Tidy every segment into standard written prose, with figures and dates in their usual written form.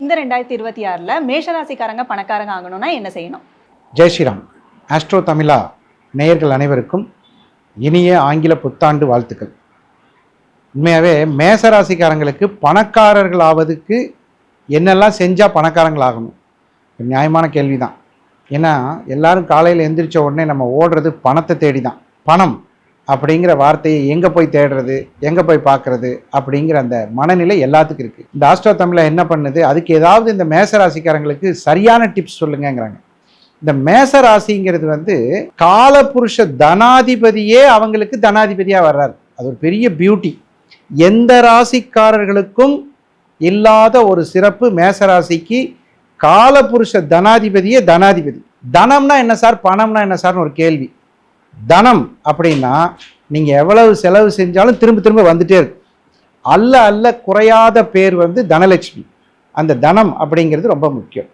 இந்த 2026ல் மேஷராசிக்காரங்க பணக்காரங்க ஆகணும்னா என்ன செய்யணும்? ஜெய் ஸ்ரீராம். ஆஸ்ட்ரோ தமிழா நேயர்கள் அனைவருக்கும் இனிய ஆங்கில புத்தாண்டு வாழ்த்துக்கள். உண்மையாகவே மேசராசிக்காரங்களுக்கு பணக்காரர்கள் ஆவதுக்கு என்னெல்லாம் செஞ்சால் பணக்காரங்கள் ஆகணும்? நியாயமான கேள்வி தான். ஏன்னா எல்லாரும் காலையில் எந்திரிச்ச உடனே நம்ம ஓடுறது பணத்தை தேடி தான். பணம் அப்படிங்கிற வார்த்தையை எங்கே போய் தேடுறது, எங்கே போய் பார்க்குறது அப்படிங்கிற அந்த மனநிலை எல்லாத்துக்கும் இருக்குது. இந்த ஆஸ்ட்ரோ தமிழா என்ன பண்ணுது, அதுக்கு ஏதாவது இந்த மேசராசிக்காரங்களுக்கு சரியான டிப்ஸ் சொல்லுங்கிறாங்க. இந்த மேசராசிங்கிறது காலபுருஷ தனாதிபதியே அவங்களுக்கு தனாதிபதியாக வர்றாரு. அது ஒரு பெரிய பியூட்டி. எந்த ராசிக்காரர்களுக்கும் இல்லாத ஒரு சிறப்பு மேசராசிக்கு. காலபுருஷ தனாதிபதியே தனாதிபதி. தனம்னா என்ன சார், பணம்னா என்ன சார்னு ஒரு கேள்வி. தனம் அப்படின்னா நீங்கள் எவ்வளவு செலவு செஞ்சாலும் திரும்ப திரும்ப வந்துட்டே இருக்கு. அல்ல அல்ல குறையாத பேர் தனலட்சுமி. அந்த தனம் அப்படிங்கிறது ரொம்ப முக்கியம்.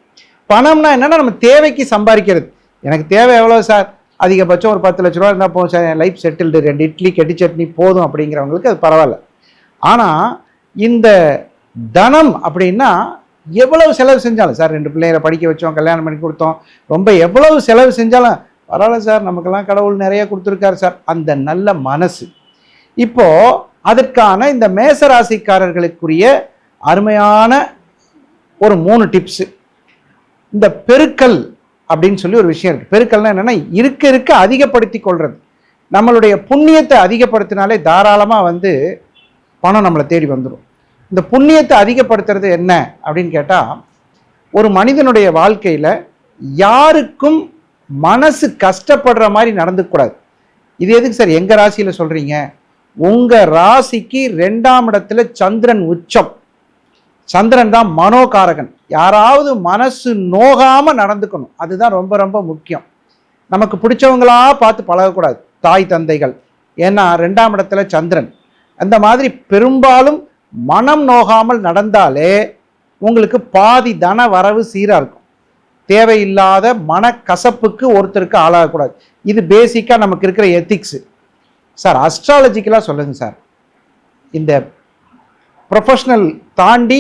பணம்னா என்னன்னா நம்ம தேவைக்கு சம்பாதிக்கிறது. எனக்கு தேவை எவ்வளோ சார், அதிகபட்சம் ஒரு 10 லட்ச ரூபா இருந்தால் போதும் சார், என் லைஃப் செட்டில்டு, 2 இட்லி கெட்டி சட்னி போதும் அப்படிங்கிறவங்களுக்கு அது பரவாயில்ல. ஆனால் இந்த தனம் அப்படின்னா எவ்வளவு செலவு செஞ்சாலும் சார், 2 பிள்ளைகளை படிக்க வச்சோம், கல்யாணம் பண்ணி கொடுத்தோம், ரொம்ப எவ்வளவு செலவு செஞ்சாலும் பரவாயில்ல சார், நமக்கெல்லாம் கடவுள் நிறைய கொடுத்துருக்காரு சார், அந்த நல்ல மனசு. இப்போ அதற்கான இந்த மேசராசிக்காரர்களுக்குரிய அருமையான ஒரு 3 டிப்ஸு. இந்த பெருக்கல் அப்படின்னு சொல்லி ஒரு விஷயம் இருக்குது. பெருக்கல்னா என்னென்னா இருக்க இருக்க அதிகப்படுத்தி கொள்வது. நம்மளுடைய புண்ணியத்தை அதிகப்படுத்தினாலே தாராளமாக பணம் நம்மளை தேடி வந்துடும். இந்த புண்ணியத்தை அதிகப்படுத்துறது என்ன அப்படின்னு கேட்டால், ஒரு மனிதனுடைய வாழ்க்கையில் யாருக்கும் மனசு கஷ்டப்படுற மாதிரி நடந்துக்கூடாது. இது எதுக்கு சார் எங்கள் ராசியில் சொல்கிறீங்க? உங்கள் ராசிக்கு 2ஆம் இடத்துல சந்திரன் உச்சம். சந்திரன் தான் மனோகாரகன். யாராவது மனசு நோகாமல் நடந்துக்கணும். அதுதான் ரொம்ப ரொம்ப முக்கியம். நமக்கு பிடிச்சவங்களா பார்த்து பழகக்கூடாது, தாய் தந்தைகள். ஏன்னா 2ஆம் இடத்துல சந்திரன். அந்த மாதிரி பெரும்பாலும் மனம் நோகாமல் நடந்தாலே உங்களுக்கு பாதி தன வரவு சீராக இருக்கும். தேவையில்லாத மனக்கசப்புக்கு ஒருத்தருக்கு ஆளாகக்கூடாது. இது பேசிக்காக நமக்கு இருக்கிற எத்திக்ஸு. சார் அஸ்ட்ராலஜிக்கலாக சொல்லுங்கள் சார், இந்த ப்ரொஃபஷ்னல் தாண்டி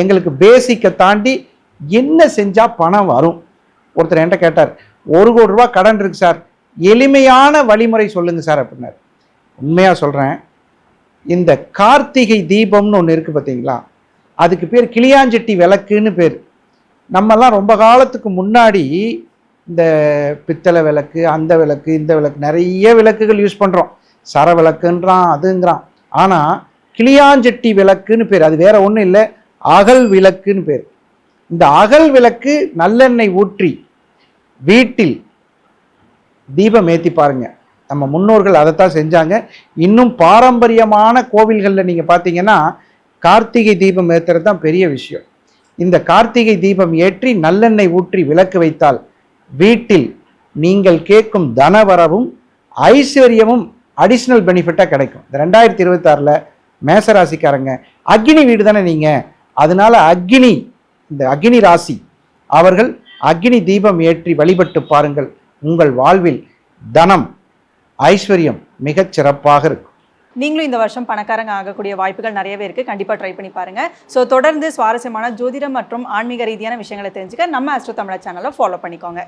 எங்களுக்கு பேசிக்கை தாண்டி என்ன செஞ்சால் பணம் வரும்? ஒருத்தர் என்கிட்ட கேட்டார், 1 கோடி ரூபா கடன் இருக்கு சார், எளிமையான வழிமுறை சொல்லுங்கள் சார் அப்படின்னார். உண்மையாக சொல்கிறேன், இந்த கார்த்திகை தீபம்னு ஒன்று இருக்குது பார்த்தீங்களா, அதுக்கு பேர் கிளியாஞ்செட்டி விளக்குன்னு பேர். நம்மெல்லாம் ரொம்ப காலத்துக்கு முன்னாடி இந்த பித்தளை விளக்கு, அந்த விளக்கு, இந்த விளக்கு, நிறைய விளக்குகள் யூஸ் பண்ணுறோம். சர விளக்குன்றான், அதுங்கிறான். ஆனால் கிளியாஞ்செட்டி விளக்குன்னு பேர். அது வேற ஒன்றும் இல்லை, அகல் விளக்குன்னு பேர். இந்த அகல் விளக்கு நல்லெண்ணெய் ஊற்றி வீட்டில் தீபம் ஏற்றி பாருங்க. நம்ம முன்னோர்கள் அதைத்தான் செஞ்சாங்க. இன்னும் பாரம்பரியமான கோவில்களில் நீங்கள் பார்த்தீங்கன்னா கார்த்திகை தீபம் ஏற்றுறது தான் பெரிய விஷயம். இந்த கார்த்திகை தீபம் ஏற்றி நல்லெண்ணெய் ஊற்றி விளக்கு வைத்தால் வீட்டில் நீங்கள் கேட்கும் தனவரவும் ஐஸ்வர்யமும் அடிஷ்னல் பெனிஃபிட்டாக கிடைக்கும். இந்த 2026ல் மேசராசிக்காரங்க அக்னி வீடு தானே நீங்கள், அதனால அக்னி, இந்த அக்னி ராசி அவர்கள் அக்னி தீபம் ஏற்றி வழிபட்டு பாருங்கள். உங்கள் வாழ்வில் தனம் ஐஸ்வர்யம் மிகச் சிறப்பாக இருக்கும். நீங்களும் இந்த வருஷம் பணக்காரங்க ஆகக்கூடிய வாய்ப்புகள் நிறையவே இருக்குது. கண்டிப்பாக ட்ரை பண்ணி பாருங்கள். ஸோ தொடர்ந்து சுவாரஸ்யமான ஜோதிடம் மற்றும் ஆன்மீக ரீதியான விஷயங்களை தெரிஞ்சுக்க நம்ம ஆஸ்ட்ரோ தமிழா சேனலை ஃபாலோ பண்ணிக்கோங்க.